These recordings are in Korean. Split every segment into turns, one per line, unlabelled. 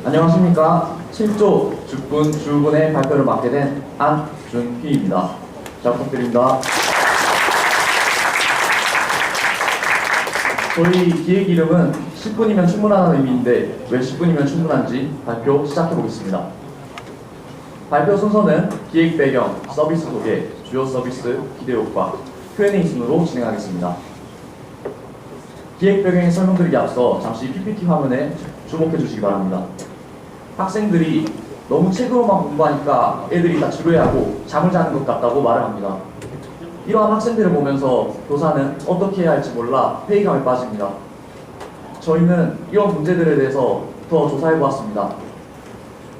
안녕하십니까. 7조 주분 주분의 발표를 맡게 된 안준휘입니다. 잘 부탁드립니다. 저희 기획 이름은 10분이면 충분하다는 의미인데 왜 10분이면 충분한지 발표 시작해보겠습니다. 발표 순서는 기획 배경, 서비스 소개, 주요 서비스, 기대 효과, Q&A 순으로 진행하겠습니다. 기획 배경의 설명드리기 앞서 잠시 PPT 화면에 주목해 주시기 바랍니다. 학생들이 너무 책으로만 공부하니까 애들이 다 지루해하고 잠을 자는 것 같다고 말을 합니다. 이러한 학생들을 보면서 교사는 어떻게 해야 할지 몰라 회의감에 빠집니다. 저희는 이런 문제들에 대해서 더 조사해 보았습니다.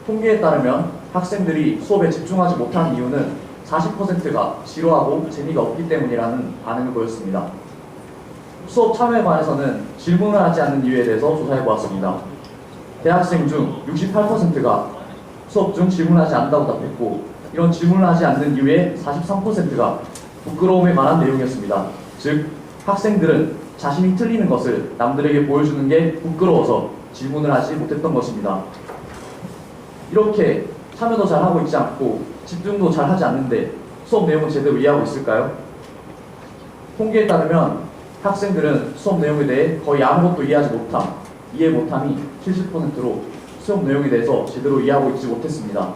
통계에 따르면 학생들이 수업에 집중하지 못하는 이유는 40%가 지루하고 재미가 없기 때문이라는 반응을 보였습니다. 수업 참여에 관해서는 질문을 하지 않는 이유에 대해서 조사해 보았습니다. 대학생 중 68%가 수업 중 질문하지 않는다고 답했고, 이런 질문을 하지 않는 이유의 43%가 부끄러움에 관한 내용이었습니다. 즉, 학생들은 자신이 틀리는 것을 남들에게 보여주는 게 부끄러워서 질문을 하지 못했던 것입니다. 이렇게 참여도 잘하고 있지 않고 집중도 잘하지 않는데 수업 내용은 제대로 이해하고 있을까요? 통계에 따르면 학생들은 수업 내용에 대해 거의 아무것도 이해하지 못함, 이해 못함이 70%로 수업 내용에 대해서 제대로 이해하고 있지 못했습니다.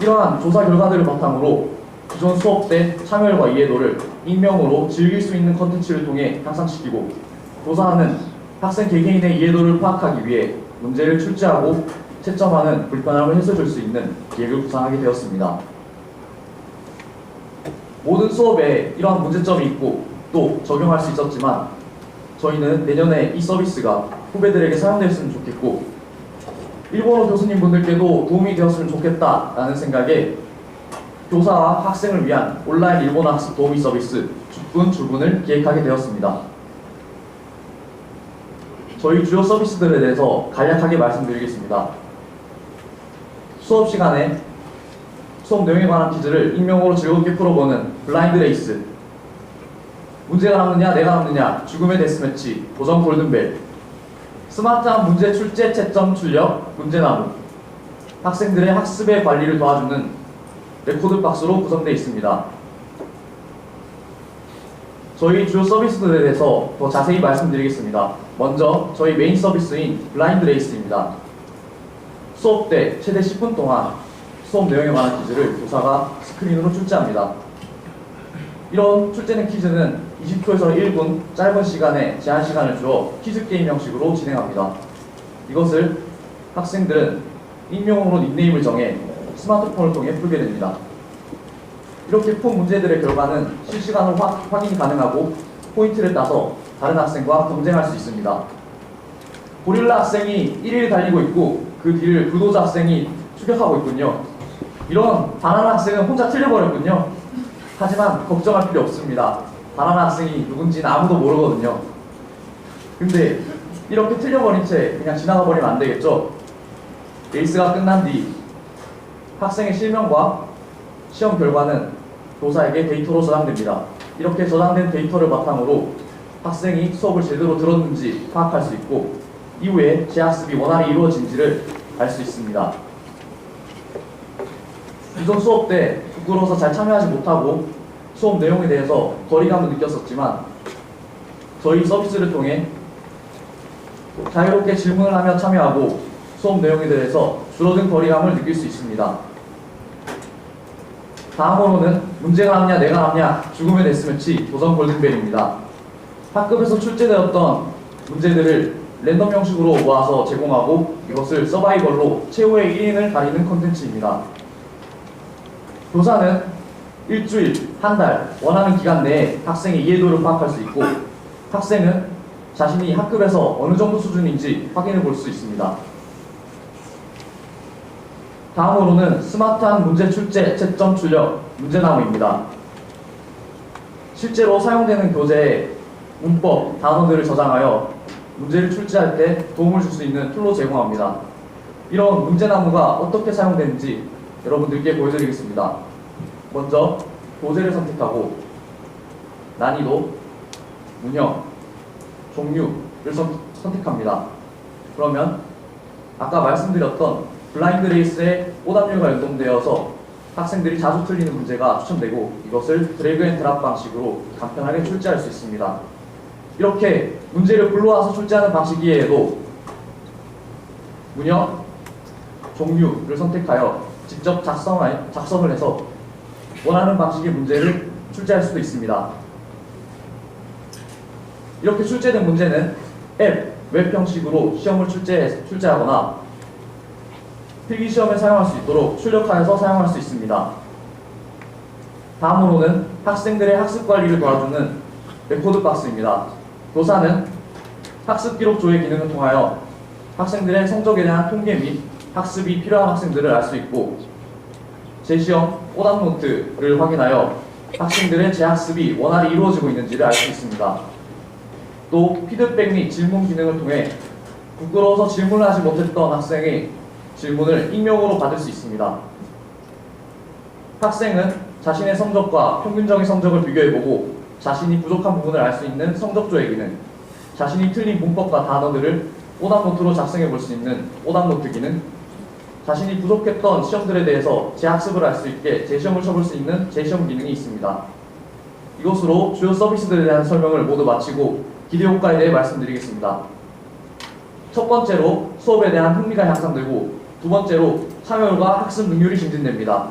이러한 조사 결과들을 바탕으로 기존 수업 때 참여율과 이해도를 익명으로 즐길 수 있는 컨텐츠를 통해 향상시키고, 조사하는 학생 개개인의 이해도를 파악하기 위해 문제를 출제하고 채점하는 불편함을 해소해줄 수 있는 기획을 구상하게 되었습니다. 모든 수업에 이러한 문제점이 있고 또 적용할 수 있었지만, 저희는 내년에 이 서비스가 후배들에게 사용되었으면 좋겠고 일본어 교수님분들께도 도움이 되었으면 좋겠다라는 생각에 교사와 학생을 위한 온라인 일본어 학습 도우미 서비스 주분 주분을 기획하게 되었습니다. 저희 주요 서비스들에 대해서 간략하게 말씀드리겠습니다. 수업 시간에 수업 내용에 관한 퀴즈를 익명으로 즐겁게 풀어보는 블라인드 레이스, 문제가 남느냐 내가 남느냐 죽음의 데스매치 도전 골든벨, 스마트한 문제 출제 채점 출력 문제나무, 학생들의 학습의 관리를 도와주는 레코드박스로 구성되어 있습니다. 저희 주요 서비스들에 대해서 더 자세히 말씀드리겠습니다. 먼저 저희 메인 서비스인 블라인드 레이스입니다. 수업 때 최대 10분 동안 수업 내용에 관한 퀴즈를 교사가 스크린으로 출제합니다. 이런 출제된 퀴즈는 20초에서 1분 짧은 시간에 제한 시간을 주어 퀴즈 게임 형식으로 진행합니다. 이것을 학생들은 익명으로 닉네임을 정해 스마트폰을 통해 풀게 됩니다. 이렇게 푼 문제들의 결과는 실시간으로 확인이 가능하고 포인트를 따서 다른 학생과 경쟁할 수 있습니다. 고릴라 학생이 1위를 달리고 있고 그 뒤를 구도자 학생이 추격하고 있군요. 이런 바나나 학생은 혼자 틀려버렸군요. 하지만 걱정할 필요 없습니다. 바나나 학생이 누군지는 아무도 모르거든요. 근데 이렇게 틀려버린 채 그냥 지나가 버리면 안 되겠죠? 레이스가 끝난 뒤 학생의 실명과 시험 결과는 교사에게 데이터로 저장됩니다. 이렇게 저장된 데이터를 바탕으로 학생이 수업을 제대로 들었는지 파악할 수 있고 이후에 재학습이 원활히 이루어진지를 알 수 있습니다. 기존 수업 때 부끄러워서 잘 참여하지 못하고 수업 내용에 대해서 거리감을 느꼈었지만 저희 서비스를 통해 자유롭게 질문을 하며 참여하고 수업 내용에 대해서 줄어든 거리감을 느낄 수 있습니다. 다음으로는 문제가 남냐 내가 남냐 죽음의 데스매치 도전 골든벨입니다. 학급에서 출제되었던 문제들을 랜덤 형식으로 모아서 제공하고 이것을 서바이벌로 최후의 1인을 가리는 콘텐츠입니다. 교사는 일주일, 한 달, 원하는 기간 내에 학생의 이해도를 파악할 수 있고 학생은 자신이 학급에서 어느 정도 수준인지 확인해 볼 수 있습니다. 다음으로는 스마트한 문제 출제, 채점 출력, 문제나무입니다. 실제로 사용되는 교재에 문법, 단어들을 저장하여 문제를 출제할 때 도움을 줄 수 있는 툴로 제공합니다. 이런 문제나무가 어떻게 사용되는지 여러분들께 보여드리겠습니다. 먼저 교재를 선택하고 난이도, 문형, 종류를 선택합니다. 그러면 아까 말씀드렸던 블라인드 레이스의 오답률과 연동되어서 학생들이 자주 틀리는 문제가 추천되고 이것을 드래그 앤 드랍 방식으로 간편하게 출제할 수 있습니다. 이렇게 문제를 불러와서 출제하는 방식 이외에도 문형, 종류를 선택하여 직접 작성을 해서 원하는 방식의 문제를 출제할 수도 있습니다. 이렇게 출제된 문제는 앱, 웹 형식으로 시험을 출제하거나 필기시험에 사용할 수 있도록 출력하여서 사용할 수 있습니다. 다음으로는 학생들의 학습 관리를 도와주는 레코드 박스입니다. 교사는 학습 기록 조회 기능을 통하여 학생들의 성적에 대한 통계 및 학습이 필요한 학생들을 알 수 있고 재시험 오답 노트를 확인하여 학생들의 재학습이 원활히 이루어지고 있는지를 알 수 있습니다. 또 피드백 및 질문 기능을 통해 부끄러워서 질문을 하지 못했던 학생의 질문을 익명으로 받을 수 있습니다. 학생은 자신의 성적과 평균적인 성적을 비교해보고 자신이 부족한 부분을 알 수 있는 성적 조회 기능, 자신이 틀린 문법과 단어들을 오답노트로 작성해 볼 수 있는 오답노트 기능, 자신이 부족했던 시험들에 대해서 재학습을 할 수 있게 재시험을 쳐볼 수 있는 재시험 기능이 있습니다. 이것으로 주요 서비스들에 대한 설명을 모두 마치고 기대 효과에 대해 말씀드리겠습니다. 첫 번째로 수업에 대한 흥미가 향상되고 두 번째로 참여율과 학습 능률이 증진됩니다.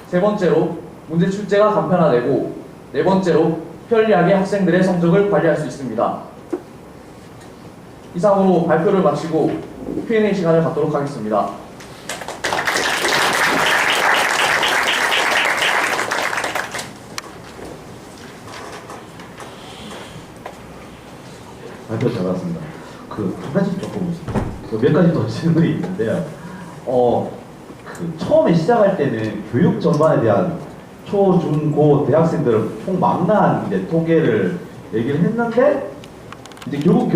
세 번째로 문제 출제가 간편화되고 네 번째로 편리하게 학생들의 성적을 관리할 수 있습니다. 이상으로 발표를 마치고 Q&A 시간을 갖도록 하겠습니다.
발표 잘 받았습니다. 한 가지 조금 몇 가지 더 질문이 있는데요. 처음에 시작할 때는 교육 전반에 대한 초, 중, 고 대학생들을 총망라한 이제 통계를 얘기를 했는데 이제 결국